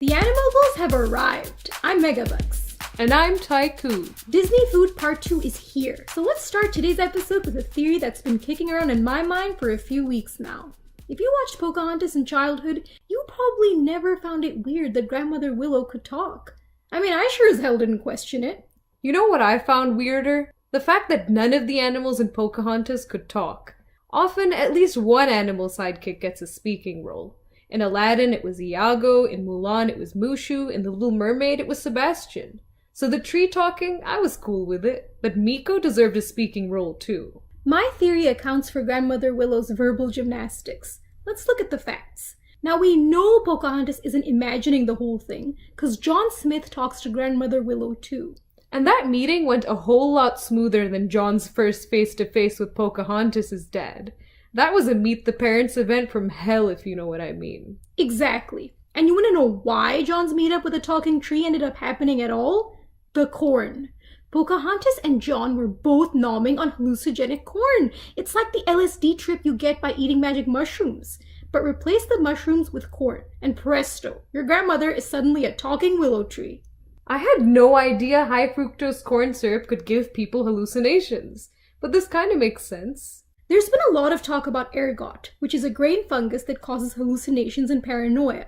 The Animables have arrived. I'm Megabucks. And I'm Ty Koo. I'm Megabucks. I'm Megabucks. And I'm Ty Koo. Disney Food Part 2 is here. So let's start today's episode with a theory that's been kicking around in my mind for a few weeks now. If you watched Pocahontas in childhood, you probably never found it weird that Grandmother Willow could talk. I mean, I sure as hell didn't question it. You know what I found weirder? The fact that none of the animals in Pocahontas could talk. Often, at least one animal sidekick gets a speaking role. In Aladdin, it was Iago. In Mulan, it was Mushu. In The Little Mermaid, it was Sebastian. So the tree talking, I was cool with it. But Meeko deserved a speaking role too. My theory accounts for Grandmother Willow's verbal gymnastics. Let's look at the facts. Now we know Pocahontas isn't imagining the whole thing, because John Smith talks to Grandmother Willow too. And that meeting went a whole lot smoother than John's first face-to-face with Pocahontas' dad. That was a Meet the Parents event from hell, if you know what I mean. Exactly. And you want to know why John's meetup with a talking tree ended up happening at all? The corn. Pocahontas and John were both nomming on hallucinogenic corn. It's like the LSD trip you get by eating magic mushrooms. But replace the mushrooms with corn, and presto, your grandmother is suddenly a talking willow tree. I had no idea high fructose corn syrup could give people hallucinations. But this kind of makes sense. There's been a lot of talk about ergot, which is a grain fungus that causes hallucinations and paranoia.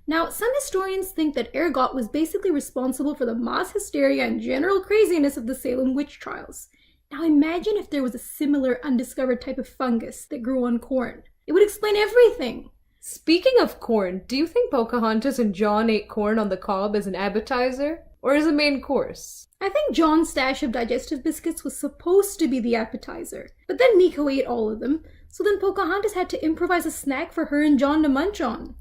Now, some historians think that ergot was basically responsible for the mass hysteria and general craziness of the Salem witch trials. Now imagine if there was a similar undiscovered type of fungus that grew on corn. It would explain everything. Speaking of corn, do you think Pocahontas and John ate corn on the cob as an appetizer? Or as a main course? I think John's stash of digestive biscuits was supposed to be the appetizer, but then Meeko ate all of them, so then Pocahontas had to improvise a snack for her and John to munch on.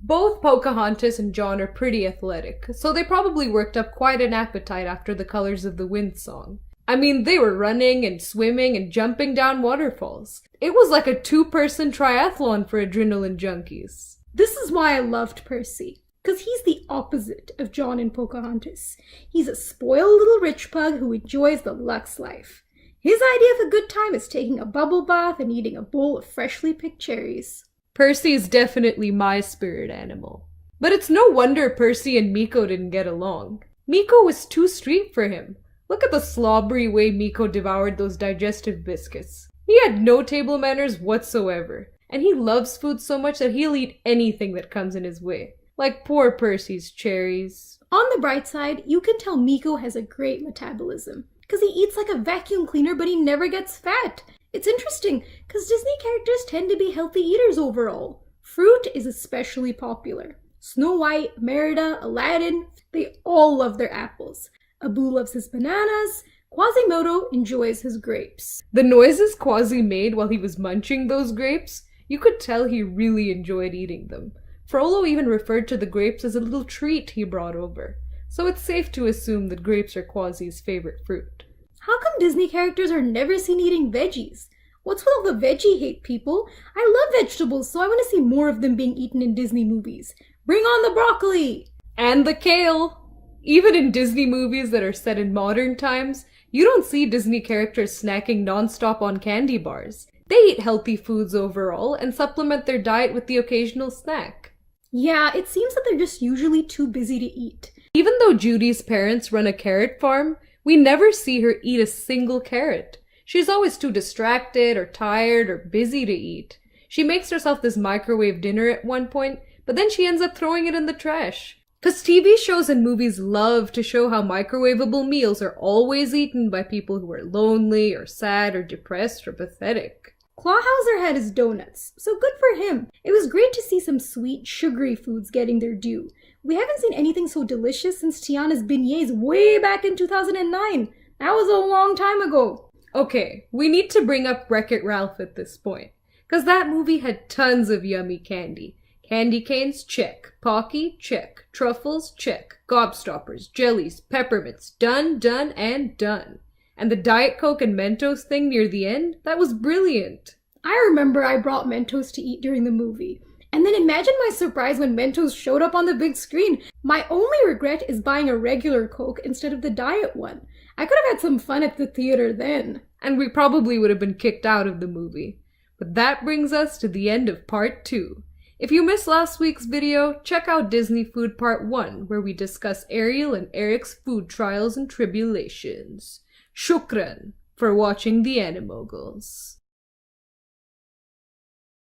Both Pocahontas and John are pretty athletic, so they probably worked up quite an appetite after the Colors of the Wind song. I mean, they were running and swimming and jumping down waterfalls. It was like a two-person triathlon for adrenaline junkies. This is why I loved Percy, because he's the opposite of John and Pocahontas. He's a spoiled little rich pug who enjoys the luxe life. His idea of a good time is taking a bubble bath and eating a bowl of freshly picked cherries. Percy is definitely my spirit animal. But it's no wonder Percy and Meeko didn't get along. Meeko was too street for him. Look at the slobbery way Meeko devoured those digestive biscuits. He had no table manners whatsoever. And he loves food so much that he'll eat anything that comes in his way. Like poor Percy's cherries. On the bright side, you can tell Meeko has a great metabolism. Because he eats like a vacuum cleaner, but he never gets fat. It's interesting, because Disney characters tend to be healthy eaters overall. Fruit is especially popular. Snow White, Merida, Aladdin, they all love their apples. Abu loves his bananas. Quasimodo enjoys his grapes. The noises Quasi made while he was munching those grapes, you could tell he really enjoyed eating them. Frollo even referred to the grapes as a little treat he brought over. So it's safe to assume that grapes are Quasi's favorite fruit. How come Disney characters are never seen eating veggies? What's with all the veggie hate, people? I love vegetables, so I want to see more of them being eaten in Disney movies. Bring on the broccoli! And the kale! Even in Disney movies that are set in modern times, you don't see Disney characters snacking nonstop on candy bars. They eat healthy foods overall and supplement their diet with the occasional snack. Yeah, it seems that they're just usually too busy to eat. Even though Judy's parents run a carrot farm, we never see her eat a single carrot. She's always too distracted or tired or busy to eat. She makes herself this microwave dinner at one point, but then she ends up throwing it in the trash. 'Cause TV shows and movies love to show how microwavable meals are always eaten by people who are lonely or sad or depressed or pathetic. Clawhauser had his donuts, so good for him. It was great to see some sweet, sugary foods getting their due. We haven't seen anything so delicious since Tiana's beignets way back in 2009. That was a long time ago. Okay, we need to bring up Wreck-It Ralph at this point, 'cause that movie had tons of yummy candy. Candy canes, check. Pocky, check. Truffles, check. Gobstoppers, jellies, peppermints, done, done, and done. And the Diet Coke and Mentos thing near the end? That was brilliant. I remember I brought Mentos to eat during the movie. And then imagine my surprise when Mentos showed up on the big screen. My only regret is buying a regular Coke instead of the diet one. I could have had some fun at the theater then. And we probably would have been kicked out of the movie. But that brings us to the end of part 2. If you missed last week's video, check out Disney Food Part 1, where we discuss Ariel and Eric's food trials and tribulations. Shukran for watching the Animoguls.